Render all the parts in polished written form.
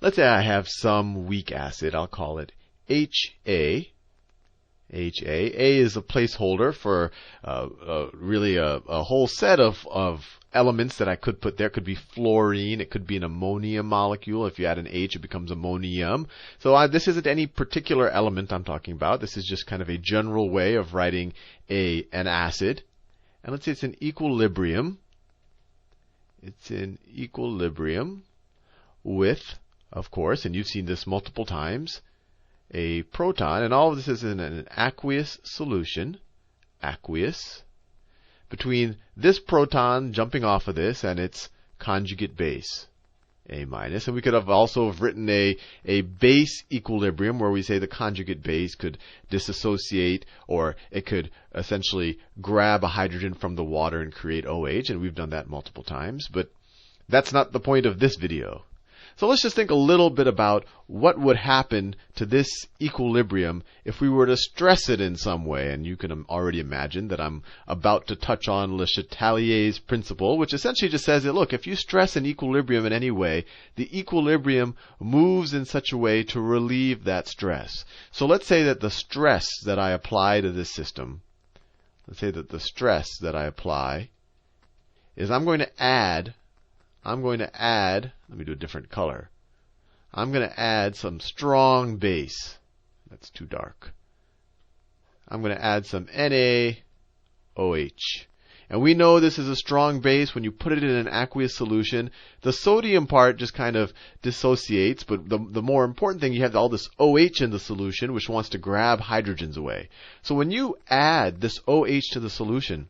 let's say I have some weak acid. I'll call it HA. A is a placeholder for really a whole set of elements that I could put there. It could be fluorine. It could be an ammonium molecule. If you add an H, it becomes ammonium. So this isn't any particular element I'm talking about. This is just kind of a general way of writing an acid. And let's say it's in equilibrium. It's in equilibrium with, of course, and you've seen this multiple times, a proton, and all of this is in an aqueous solution, aqueous, between this proton jumping off of this and its conjugate base, A minus. And we could have also written a base equilibrium where we say the conjugate base could disassociate, or it could essentially grab a hydrogen from the water and create OH, and we've done that multiple times, but that's not the point of this video. So let's just think a little bit about what would happen to this equilibrium if we were to stress it in some way. And you can already imagine that I'm about to touch on Le Chatelier's principle, which essentially just says that, look, if you stress an equilibrium in any way, the equilibrium moves in such a way to relieve that stress. So let's say that the stress that I apply to this system, let's say that the stress that I apply is I'm going to add, let me do a different color. I'm going to add some strong base. That's too dark. I'm going to add some NaOH. And we know this is a strong base when you put it in an aqueous solution. The sodium part just kind of dissociates, but the more important thing, you have all this OH in the solution, which wants to grab hydrogens away. So when you add this OH to the solution,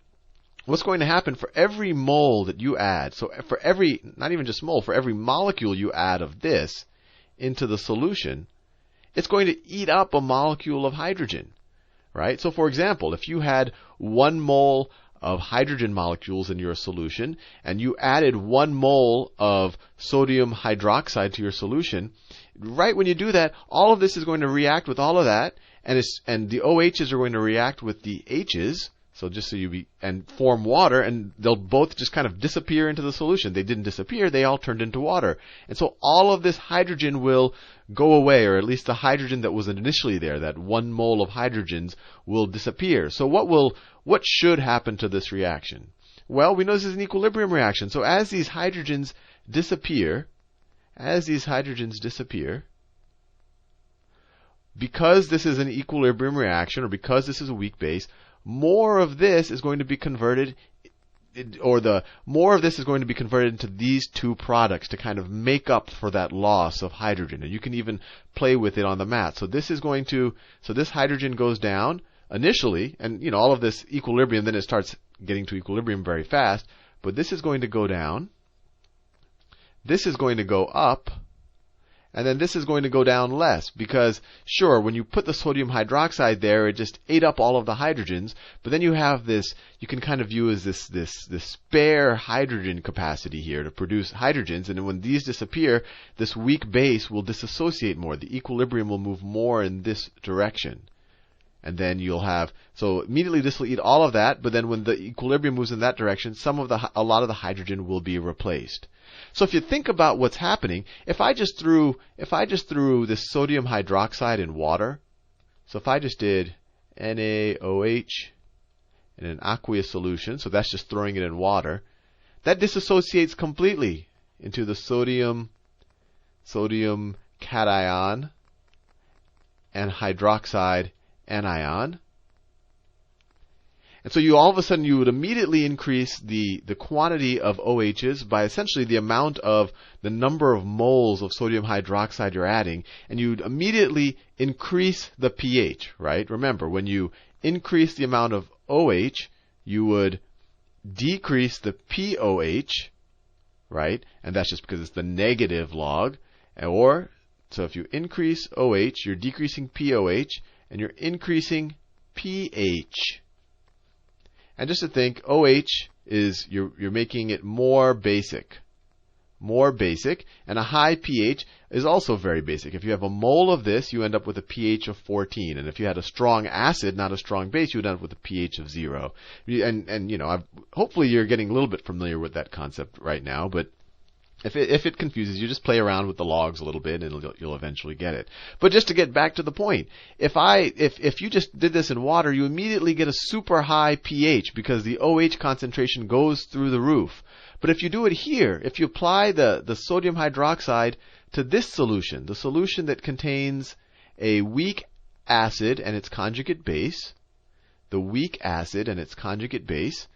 what's going to happen for every mole that you add, so for every, not even just mole, for every molecule you add of this into the solution, it's going to eat up a molecule of hydrogen, right? So for example, if you had 1 mole of hydrogen molecules in your solution, and you added 1 mole of sodium hydroxide to your solution, right when you do that, all of this is going to react with all of that, and the OHs are going to react with the H's. So just so and form water, and they'll both just kind of disappear into the solution. They didn't disappear, they all turned into water. And so all of this hydrogen will go away, or at least the hydrogen that was initially there, that 1 mole of hydrogens, will disappear. So what should happen to this reaction? Well, we know this is an equilibrium reaction. So as these hydrogens disappear, because this is an equilibrium reaction, or because this is a weak base, more of this is going to be converted, more of this is going to be converted into these two products to kind of make up for that loss of hydrogen. And you can even play with it on the mat. So this hydrogen goes down initially, and all of this equilibrium, then it starts getting to equilibrium very fast. But this is going to go down. This is going to go up. And then this is going to go down less, because sure, when you put the sodium hydroxide there, it just ate up all of the hydrogens. But then you have this, you can kind of view as this spare hydrogen capacity here to produce hydrogens. And then when these disappear, this weak base will disassociate more. The equilibrium will move more in this direction. And then you'll have, so immediately this will eat all of that. But then when the equilibrium moves in that direction, a lot of the hydrogen will be replaced. So if you think about what's happening, if I just threw this sodium hydroxide in water, so if I just did NaOH in an aqueous solution, so that's just throwing it in water, that disassociates completely into the sodium cation and hydroxide anion. And so all of a sudden you would immediately increase the quantity of OHs by essentially the amount of the number of moles of sodium hydroxide you're adding, and you'd immediately increase the pH, right? Remember, when you increase the amount of OH, you would decrease the pOH, right? And that's just because it's the negative log. So if you increase OH, you're decreasing pOH, and you're increasing pH. And just to think, OH is, you're making it more basic, and a high pH is also very basic. If you have a mole of this, you end up with a pH of 14, and if you had a strong acid, not a strong base, you would end up with a pH of 0. And hopefully you're getting a little bit familiar with that concept right now, but If it confuses you, just play around with the logs a little bit, and you'll eventually get it. But just to get back to the point, if you just did this in water, you immediately get a super high pH because the OH concentration goes through the roof. But if you do it here, if you apply the sodium hydroxide to this solution, the solution that contains a weak acid and its conjugate base, the weak acid and its conjugate base,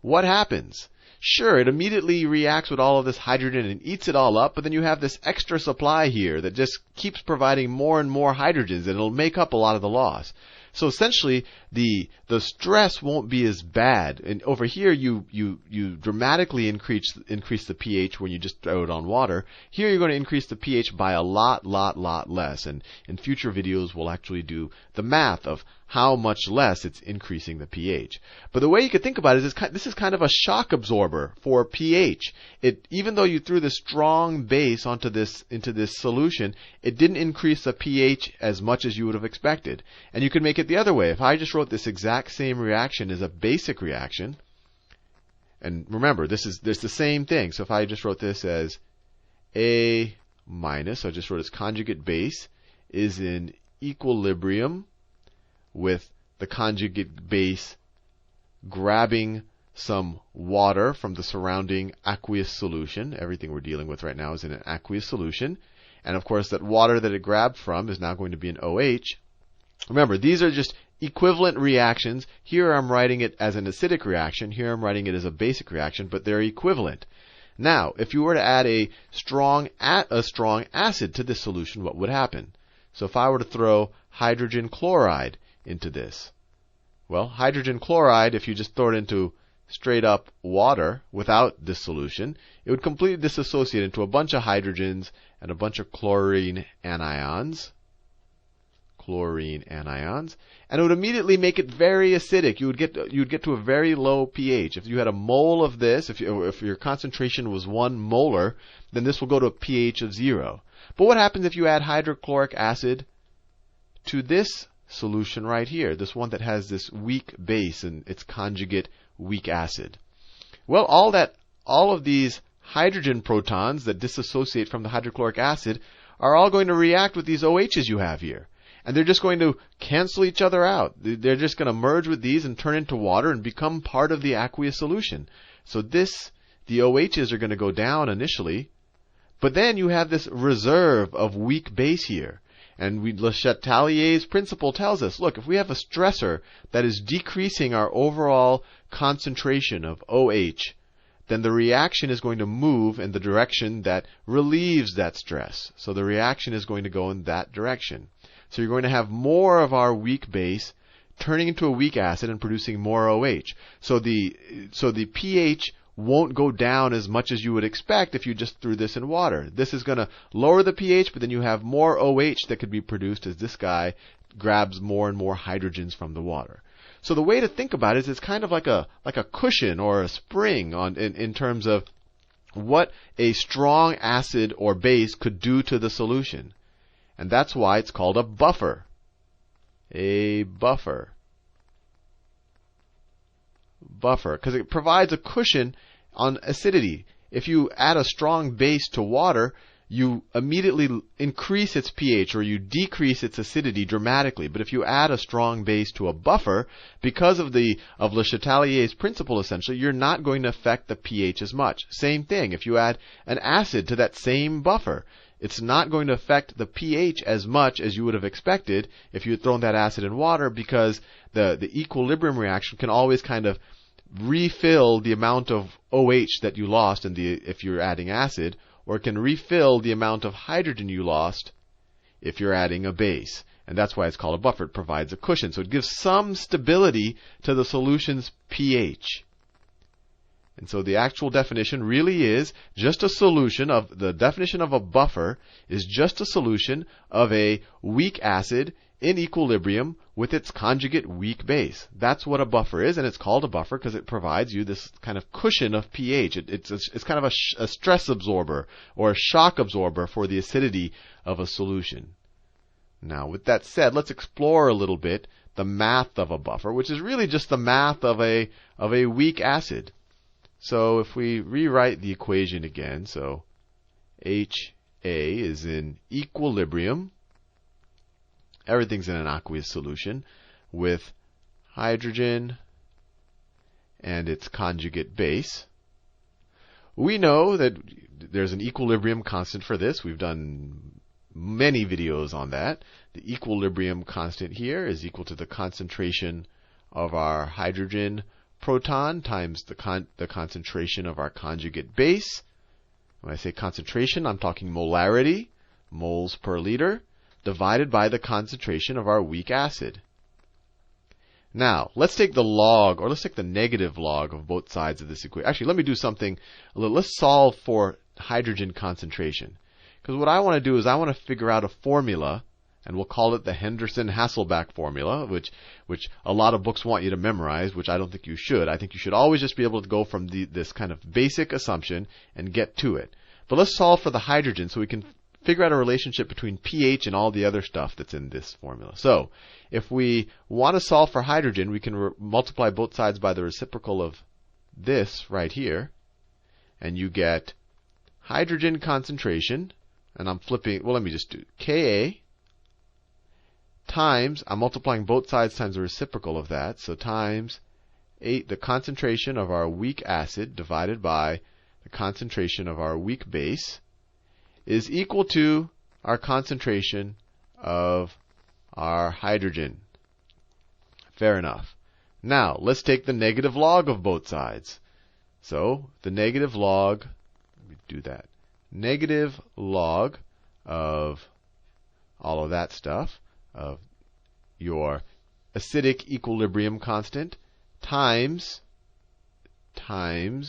what happens? Sure, it immediately reacts with all of this hydrogen and eats it all up, but then you have this extra supply here that just keeps providing more and more hydrogens, and it'll make up a lot of the loss. So essentially, the stress won't be as bad. And over here, you dramatically increase the pH when you just throw it on water. Here, you're going to increase the pH by a lot less. And in future videos, we'll actually do the math of how much less it's increasing the pH. But the way you could think about it is this is kind of a shock absorber for pH. Even though you threw this strong base into this solution, it didn't increase the pH as much as you would have expected. And you could make it the other way. If I just wrote this exact same reaction as a basic reaction, and remember, this is the same thing. So if I just wrote this as A minus, so I just wrote its conjugate base is in equilibrium with the conjugate base grabbing some water from the surrounding aqueous solution. Everything we're dealing with right now is in an aqueous solution. And of course, that water that it grabbed from is now going to be an OH. Remember, these are just equivalent reactions. Here I'm writing it as an acidic reaction. Here I'm writing it as a basic reaction, but they're equivalent. Now, if you were to add a strong acid to this solution, what would happen? So if I were to throw hydrogen chloride into this, well, hydrogen chloride, if you just throw it into straight up water without this solution, it would completely dissociate into a bunch of hydrogens and a bunch of chlorine anions. And it would immediately make it very acidic. You would get to a very low pH. If you had a mole of this, if your concentration was 1 molar, then this will go to a pH of 0. But what happens if you add hydrochloric acid to this solution right here, this one that has this weak base and its conjugate weak acid? Well, all of these hydrogen protons that dissociate from the hydrochloric acid are all going to react with these OHs you have here. And they're just going to cancel each other out. They're just going to merge with these and turn into water and become part of the aqueous solution. So the OHs are going to go down initially, but then you have this reserve of weak base here. And Le Chatelier's principle tells us, look, if we have a stressor that is decreasing our overall concentration of OH, then the reaction is going to move in the direction that relieves that stress. So the reaction is going to go in that direction. So you're going to have more of our weak base turning into a weak acid and producing more OH. So the pH won't go down as much as you would expect if you just threw this in water. This is going to lower the pH, but then you have more OH that could be produced as this guy grabs more and more hydrogens from the water. So the way to think about it is it's kind of like a cushion or a spring in terms of what a strong acid or base could do to the solution. And that's why it's called a buffer. A buffer. Because it provides a cushion on acidity. If you add a strong base to water, you immediately increase its pH or you decrease its acidity dramatically. But if you add a strong base to a buffer, because of Le Chatelier's principle, essentially, you're not going to affect the pH as much. Same thing, if you add an acid to that same buffer, it's not going to affect the pH as much as you would have expected if you had thrown that acid in water, because the equilibrium reaction can always kind of refill the amount of OH that you lost if you're adding acid, or it can refill the amount of hydrogen you lost if you're adding a base. And that's why it's called a buffer. It provides a cushion. So it gives some stability to the solution's pH. And so the actual definition really is just a solution of, the definition of a buffer is just a solution of a weak acid in equilibrium with its conjugate weak base. That's what a buffer is, and it's called a buffer because it provides you this kind of cushion of pH. It's kind of a stress absorber or a shock absorber for the acidity of a solution. Now, with that said, let's explore a little bit the math of a buffer, which is really just the math of a weak acid. So if we rewrite the equation again, so HA is in equilibrium. Everything's in an aqueous solution with hydrogen and its conjugate base. We know that there's an equilibrium constant for this. We've done many videos on that. The equilibrium constant here is equal to the concentration of our hydrogen proton times the concentration of our conjugate base. When I say concentration, I'm talking molarity, moles per liter, divided by the concentration of our weak acid. Now, let's take the log, or let's take the negative log of both sides of this equation. Actually, let me do something a little. Let's solve for hydrogen concentration. Because what I want to do is I want to figure out a formula, and we'll call it the Henderson-Hasselbach formula, which a lot of books want you to memorize, which I don't think you should. I think you should always just be able to go from this kind of basic assumption and get to it. But let's solve for the hydrogen so we can figure out a relationship between pH and all the other stuff that's in this formula. So, if we want to solve for hydrogen, we can multiply both sides by the reciprocal of this right here, and you get hydrogen concentration, and I'm flipping, well, let me just do Ka times, I'm multiplying both sides times the reciprocal of that, so times the concentration of our weak acid divided by the concentration of our weak base is equal to our concentration of our hydrogen. Fair enough. Now, let's take the negative log of both sides. So, the negative log, let me do that, negative log of all of that stuff, of your acidic equilibrium constant, times,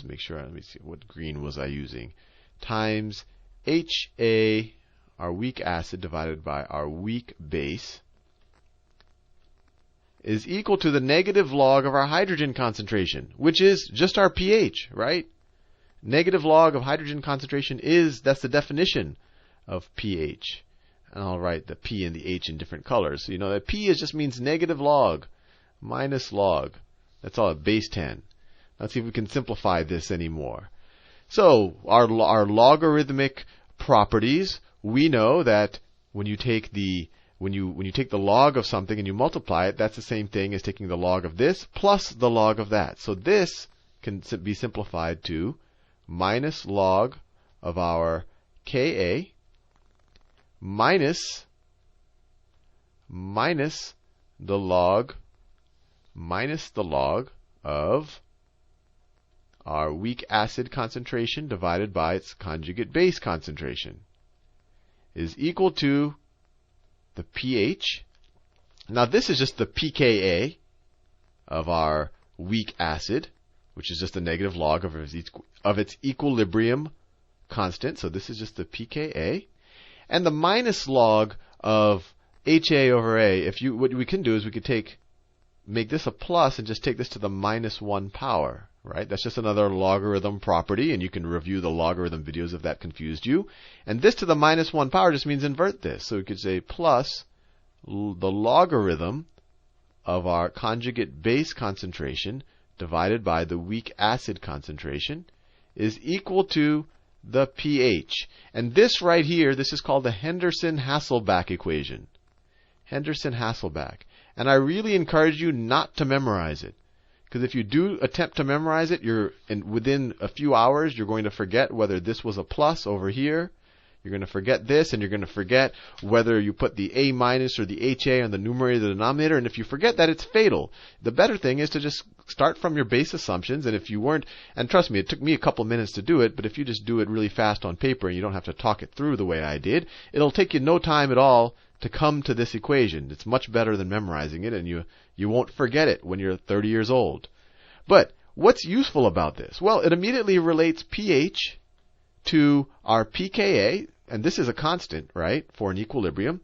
make sure, let me see, what green was I using, times HA, our weak acid, divided by our weak base, is equal to the negative log of our hydrogen concentration, which is just our pH, right? Negative log of hydrogen concentration that's the definition of pH. And I'll write the P and the H in different colors. So you know that P just means negative log, minus log. That's all at base 10. Let's see if we can simplify this anymore. So our logarithmic properties, we know that when you take the log of something and you multiply it, that's the same thing as taking the log of this plus the log of that. So this can be simplified to minus log of our Ka minus the log of our weak acid concentration divided by its conjugate base concentration is equal to the pH. Now this is just the pKa of our weak acid, which is just the negative log of its equilibrium constant. So this is just the pKa. And the minus log of HA over A, what we can do is we could make this a plus and just take this to the minus 1 power, right? That's just another logarithm property, and you can review the logarithm videos if that confused you. And this to the minus 1 power just means invert this. So we could say plus the logarithm of our conjugate base concentration divided by the weak acid concentration is equal to the pH. And this right here, this is called the Henderson-Hasselbach equation. Henderson-Hasselbach. And I really encourage you not to memorize it. Because if you do attempt to memorize it, within a few hours, you're going to forget whether this was a plus over here. You're going to forget this, and you're going to forget whether you put the A minus or the HA on the numerator or the denominator. And if you forget that, it's fatal. The better thing is to just start from your base assumptions. And if you weren't, and trust me, it took me a couple minutes to do it, but if you just do it really fast on paper and you don't have to talk it through the way I did, it'll take you no time at all to come to this equation. It's much better than memorizing it, and you won't forget it when you're 30 years old. But what's useful about this? Well, it immediately relates pH to our pKa, and this is a constant, right, for an equilibrium,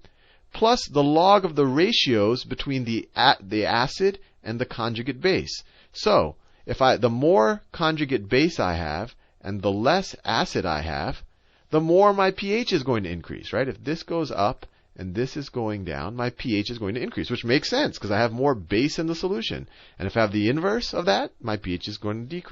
plus the log of the ratios between the acid and the conjugate base. So, the more conjugate base I have and the less acid I have, the more my pH is going to increase, right? If this goes up and this is going down, my pH is going to increase, which makes sense because I have more base in the solution. And if I have the inverse of that, my pH is going to decrease.